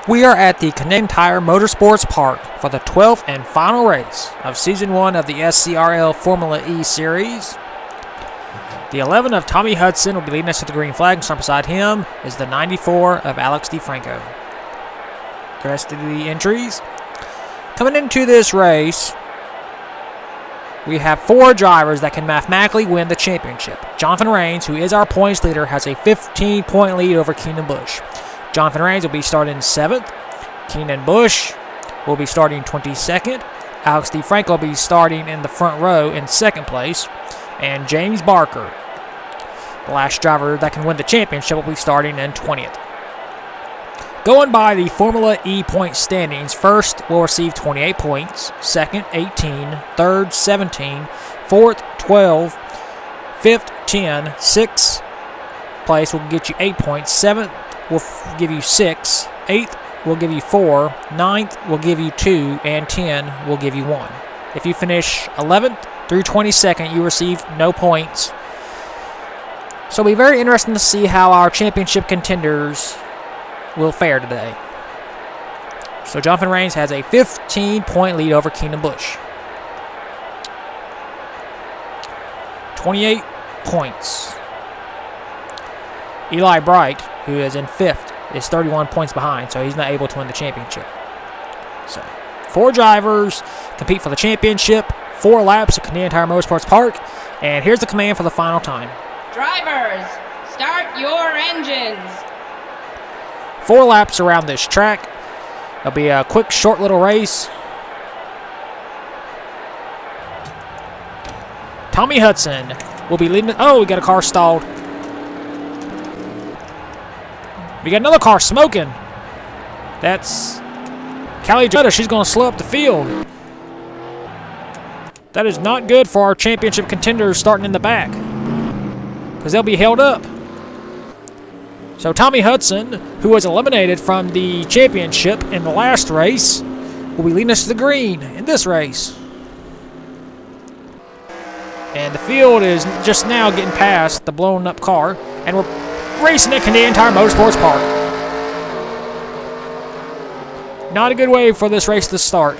We are at the Canadian Tire Motorsports Park for the 12th and final race of Season 1 of the SCRL Formula E Series. The 11 of Tommy Hudson will be leading us to the green flag, and starting beside him is the 94 of Alex DeFranco. The rest of the entries. Coming into this race, we have 4 drivers that can mathematically win the championship. Jonathan Rains, who is our points leader, has a 15-point lead over Keenan Busch. Jonathan Rains will be starting 7th. Keenan Busch will be starting 22nd. Alex DeFranco will be starting in the front row in 2nd place. And James Barker, the last driver that can win the championship, will be starting in 20th. Going by the Formula E point standings, first will receive 28 points, second 18, third 17, fourth 12, fifth 10, 6th place will get you 8 points, 7th will give you 6, 8th will give you 4, 9th will give you 2, and 10 will give you 1. If you finish 11th through 22nd, you receive no points. So it'll be very interesting to see how our championship contenders will fare today. So Jonathan Rains has a 15-point lead over Keenan Busch. 28 points. Eli Bright, who is in 5th, is 31 points behind, so he's not able to win the championship. So 4 drivers compete for the championship, 4 laps at Canadian Tire Motorsports Park, and here's the command for the final time. Drivers, start your engines. 4 laps around this track. It'll be a quick, short little race. Tommy Hudson will be leading. Oh, we got a car stalled. We got another car smoking. That's Callie Jutta. She's going to slow up the field. That is not good for our championship contenders starting in the back, because they'll be held up. So Tommy Hudson, who was eliminated from the championship in the last race, will be leading us to the green in this race. And the field is just now getting past the blown up car, and we're racing at Canadian Tire Motorsports Park. Not a good way for this race to start.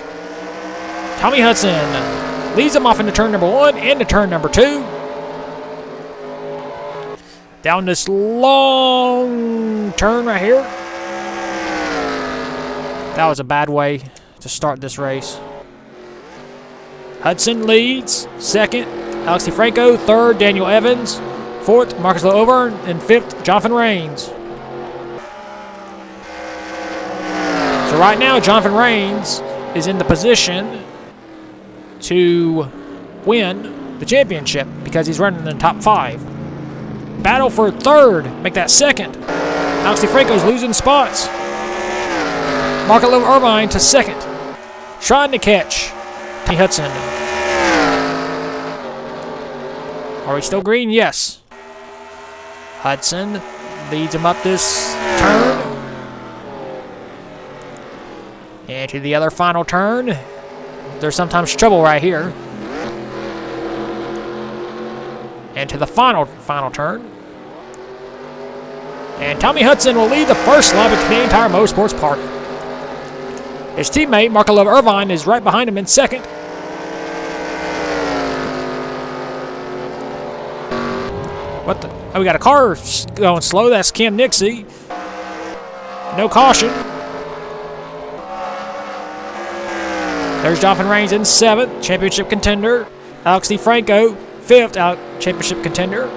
Tommy Hudson leads them off into turn number 1 into turn number 2. Down this long turn right here. That was a bad way to start this race. Hudson leads. 2nd, Alex DeFranco. 3rd, Daniel Evans. 4th, Marcus Lo'Overn. And 5th, Jonathan Rains. So right now, Jonathan Rains is in the position to win the championship because he's running in the top 5. Battle for 3rd, make that 2nd. Alex DeFranco's losing spots. Marco Irvine to 2nd. Trying to catch Tommy Hudson. Are we still green? Yes. Hudson leads him up this turn. And to the other final turn. There's sometimes trouble right here. And to the final turn. And Tommy Hudson will lead the first lap at Canadian Tire Motorsports Park. His teammate, Marco Irvine, is right behind him in 2nd. What the? Oh, we got a car going slow. That's Cam Nixie. No caution. There's Jonathan Rains in 7th, championship contender. Alex DeFranco, 5th, championship contender.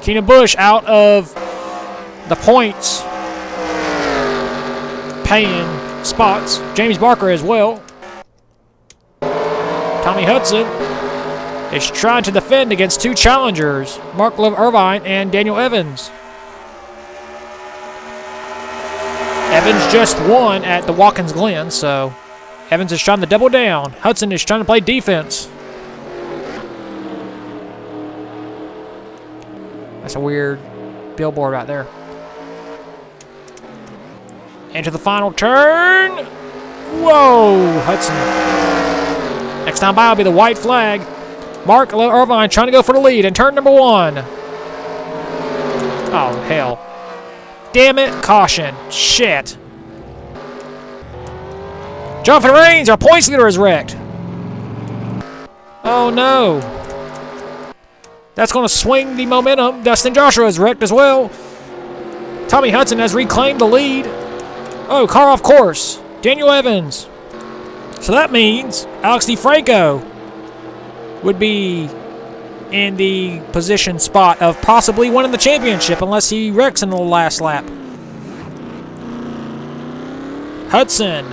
Keenan Busch out of the points paying spots. James Barker as well. Tommy Hudson is trying to defend against 2 challengers, Mark Irvine and Daniel Evans. Evans just won at the Watkins Glen, so Evans is trying to double down. Hudson is trying to play defense. That's a weird billboard right there. Into the final turn. Whoa, Hudson Next time by will be the white flag. Mark Irvine trying to go for the lead in turn number 1. Oh, hell. Damn it. Caution. Shit. Jonathan Rains, our points leader, is wrecked. Oh, no. That's going to swing the momentum. Dustin Joshua is wrecked as well. Tommy Hudson has reclaimed the lead. Oh, car off course. Daniel Evans. So that means Alex DeFranco would be in the position spot of possibly winning the championship unless he wrecks in the last lap. Hudson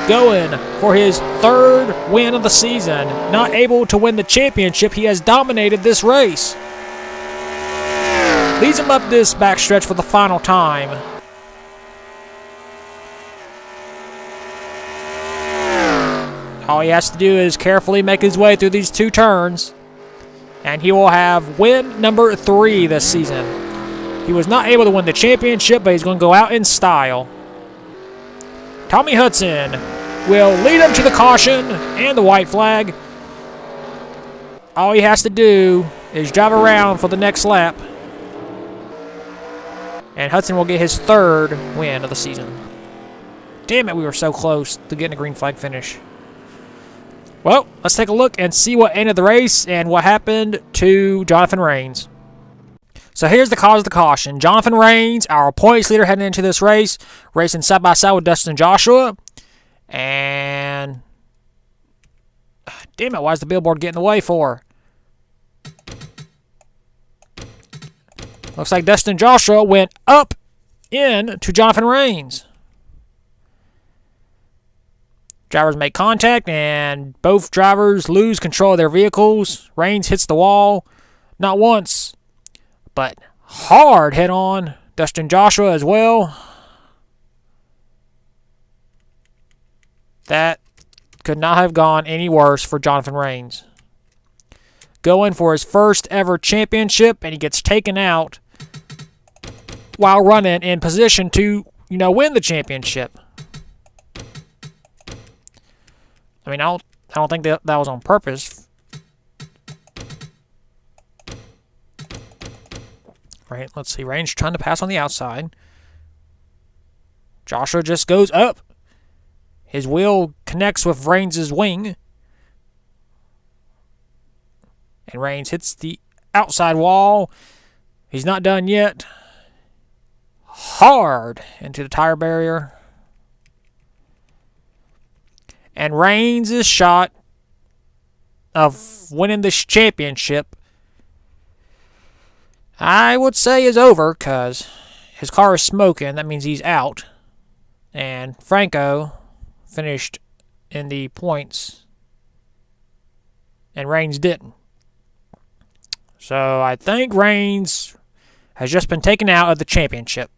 going for his 3rd win of the season. Not able to win the championship. He has dominated this race. Leads him up this backstretch for the final time. All he has to do is carefully make his way through these 2 turns, and he will have win number 3 this season. He was not able to win the championship, but he's going to go out in style. Tommy Hudson will lead him to the caution and the white flag. All he has to do is drive around for the next lap, and Hudson will get his 3rd win of the season. Damn it, we were so close to getting a green flag finish. Well, let's take a look and see what ended the race and what happened to Jonathan Rains. So here's the cause of the caution. Jonathan Rains, our points leader heading into this race, racing side by side with Dustin Joshua. And damn it, why is the billboard getting in the way for? Looks like Dustin Joshua went up in to Jonathan Rains. Drivers make contact, and both drivers lose control of their vehicles. Rains hits the wall, not once, but hard head on. Dustin Joshua as well. That could not have gone any worse for Jonathan Rains. Going for his first ever championship, and he gets taken out while running in position to, win the championship. I mean, I don't think that was on purpose. Right, let's see. Rains trying to pass on the outside. Joshua just goes up. His wheel connects with Rains' wing. And Rains hits the outside wall. He's not done yet. Hard into the tire barrier. And Rains' shot of winning this championship, I would say, is over because his car is smoking. That means he's out. And Franco finished in the points, and Rains didn't. So I think Rains has just been taken out of the championship.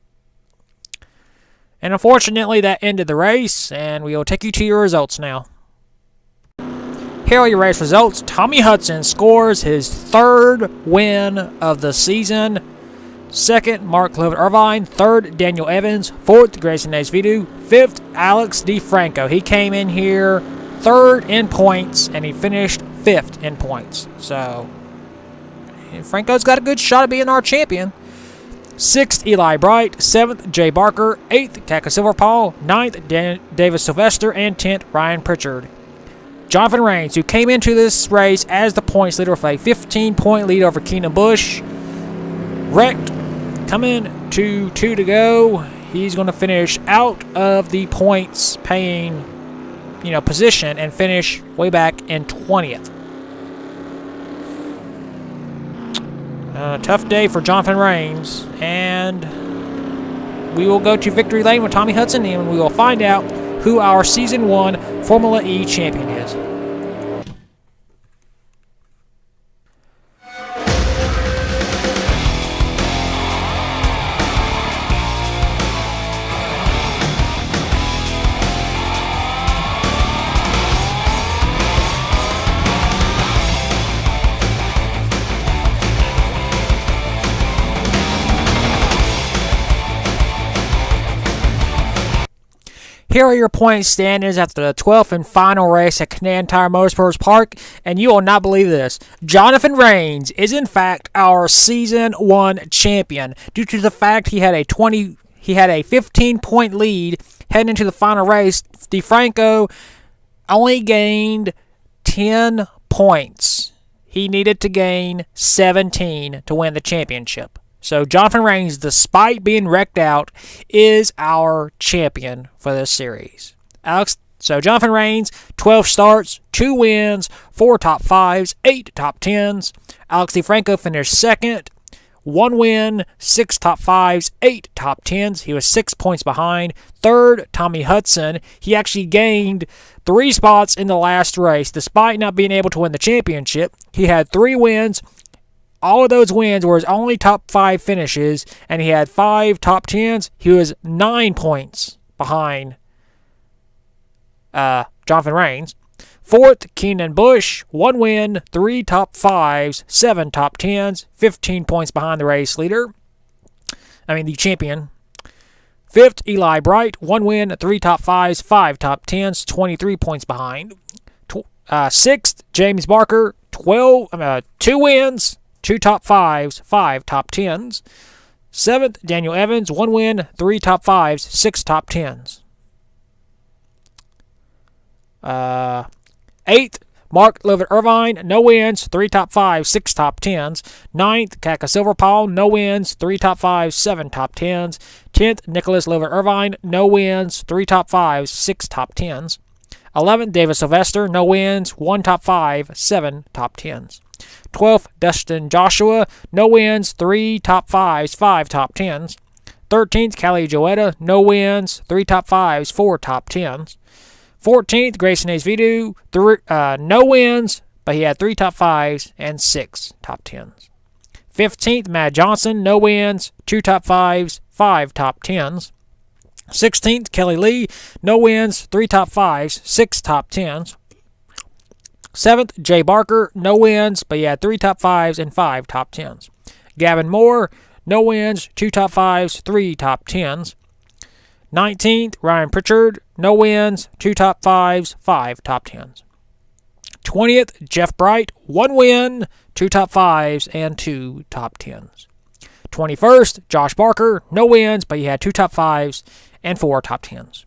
And unfortunately, that ended the race, and we will take you to your results now. Here are your race results. Tommy Hudson scores his 3rd win of the season. 2nd, Mark Irvine. 3rd, Daniel Evans. 4th, Grayson Nesvidu. 5th, Alex DeFranco. He came in here 3rd in points, and he finished 5th in points. So, Franco's got a good shot at being our champion. 6th, Eli Bright. 7th, Jay Barker. 8th, Kaka Silverpaul. 9th, Davis Sylvester. And 10th, Ryan Pritchard. Jonathan Rains, who came into this race as the points leader with a 15-point lead over Keenan Bush, wrecked. Coming to 2 to go. He's going to finish out of the points paying, position and finish way back in 20th. Tough day for Jonathan Rains, and we will go to victory lane with Tommy Hudson, and we will find out who our Season 1 Formula E champion is. here are your point standings after the 12th and final race at Canadian Tire Motorsports Park, and you will not believe this. Jonathan Rains is in fact our Season 1 champion due to the fact he had a 15-point lead heading into the final race. DeFranco only gained 10 points. He needed to gain 17 to win the championship. So Jonathan Rains, despite being wrecked out, is our champion for this series. So Jonathan Rains, 12 starts, 2 wins, 4 top 5s, 8 top 10s. Alex DeFranco finished second, 1 win, 6 top 5s, 8 top 10s. He was 6 points behind. Third, Tommy Hudson. He actually gained 3 spots in the last race. Despite not being able to win the championship, he had 3 wins. All of those wins were his only top 5 finishes, and he had 5 top 10s. He was 9 points behind Jonathan Rains. Fourth, Keenan Bush, 1 win, 3 top 5s, 7 top 10s, 15 points behind the race leader. The champion. Fifth, Eli Bright, 1 win, 3 top 5s, 5 top 10s, 23 points behind. Sixth, James Barker, 2 wins, 2 top 5s, 5 top 10s. Seventh, Daniel Evans, 1 win, 3 top 5s, 6 top 10s. Eighth, Mark Lovett Irvine, no wins, 3 top 5s, 6 top 10s. Ninth, Kaka Silverpaul, no wins, 3 top 5s, 7 top 10s. 10th, Nicholas Lovett Irvine, no wins, 3 top 5s, 6 top 10s. 11th, David Sylvester, no wins, 1 top 5, 7 top 10s. 12th, Dustin Joshua, no wins, 3 top 5s, 5 top 10s. 13th, Callie Joetta, no wins, 3 top 5s, 4 top 10s. 14th, Grayson Azevedo, no wins, but he had 3 top 5s and 6 top 10s. 15th, Matt Johnson, no wins, 2 top 5s, 5 top 10s. 16th, Kelly Lee, no wins, 3 top 5s, 6 top 10s. 7th, Jay Barker, no wins, but he had 3 top 5s and 5 top 10s. Gavin Moore, no wins, 2 top 5s, 3 top 10s. 19th, Ryan Pritchard, no wins, 2 top 5s, 5 top 10s. 20th, Jeff Bright, 1 win, 2 top 5s, and 2 top 10s. 21st, Josh Barker, no wins, but he had 2 top 5s and 4 top 10s.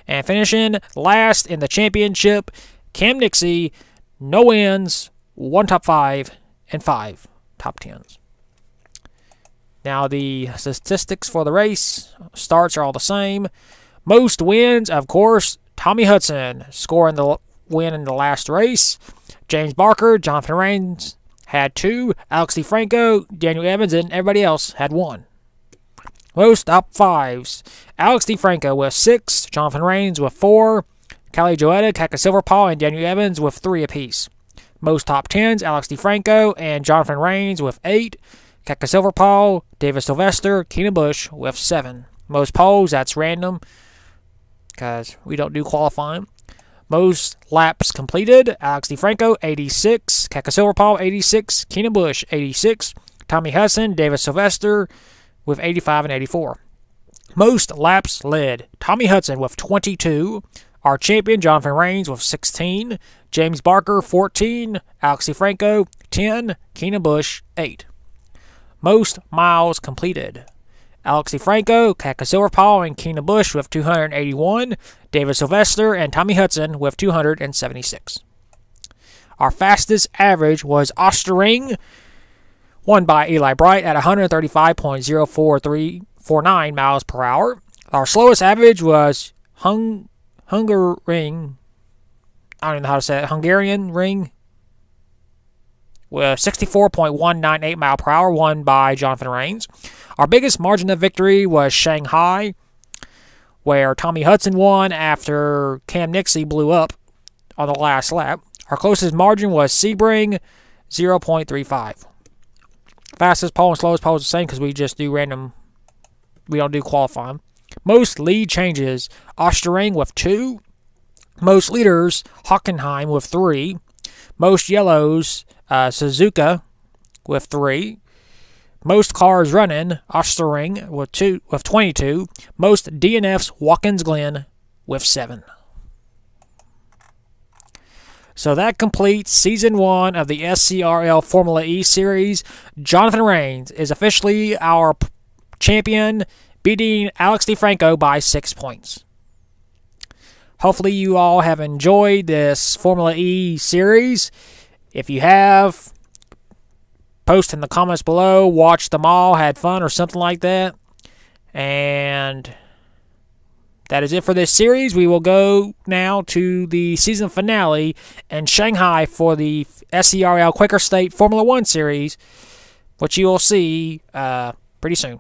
And finishing last in the championship, Cam Nixie, no wins, 1 top 5, and 5 top 10s. Now the statistics for the race, starts are all the same. Most wins, of course, Tommy Hudson scoring the win in the last race. James Barker, Jonathan Rains had 2. Alex DeFranco, Daniel Evans, and everybody else had 1. Most top 5s, Alex DeFranco with 6, Jonathan Rains with 4, Callie Joetta, Kaka Silverpaul, and Daniel Evans with 3 apiece. Most top 10s, Alex DeFranco and Jonathan Rains with 8, Kaka Silverpaul, David Sylvester, Keenan Bush with 7. Most poles, that's random because we don't do qualifying. Most laps completed, Alex DeFranco, 86, Kaka Silverpaul, 86, Keenan Bush, 86, Tommy Hudson, David Sylvester with 85 and 84. Most laps led, Tommy Hudson with 22, our champion Jonathan Rains with 16, James Barker, 14, Alex DeFranco, 10, Keenan Bush, 8. Most miles completed, Alex DeFranco, Kaka Silverpaul, and Keenan Bush with 281, David Sylvester and Tommy Hudson with 276. Our fastest average was Osterring, won by Eli Bright at 135.04349 miles per hour. Our slowest average was Hungarian Ring, with 64.198 mile per hour, won by Jonathan Rains. Our biggest margin of victory was Shanghai, where Tommy Hudson won after Cam Nixie blew up on the last lap. Our closest margin was Sebring, 0.35. Fastest pole and slowest pole is the same because we just do random, we don't do qualifying. Most lead changes, Osterring with 2. Most leaders, Hockenheim with 3. Most yellows, Suzuka with 3. Most cars running, Osterring with 22. Most DNFs, Watkins Glen with 7. So that completes Season 1 of the SCRL Formula E Series. Jonathan Rains is officially our champion, beating Alex DeFranco by 6 points. Hopefully you all have enjoyed this Formula E Series. If you have, post in the comments below, watch them all, had fun, or something like that. And that is it for this series. We will go now to the season finale in Shanghai for the SCRL Quaker State Formula 1 Series, which you will see pretty soon.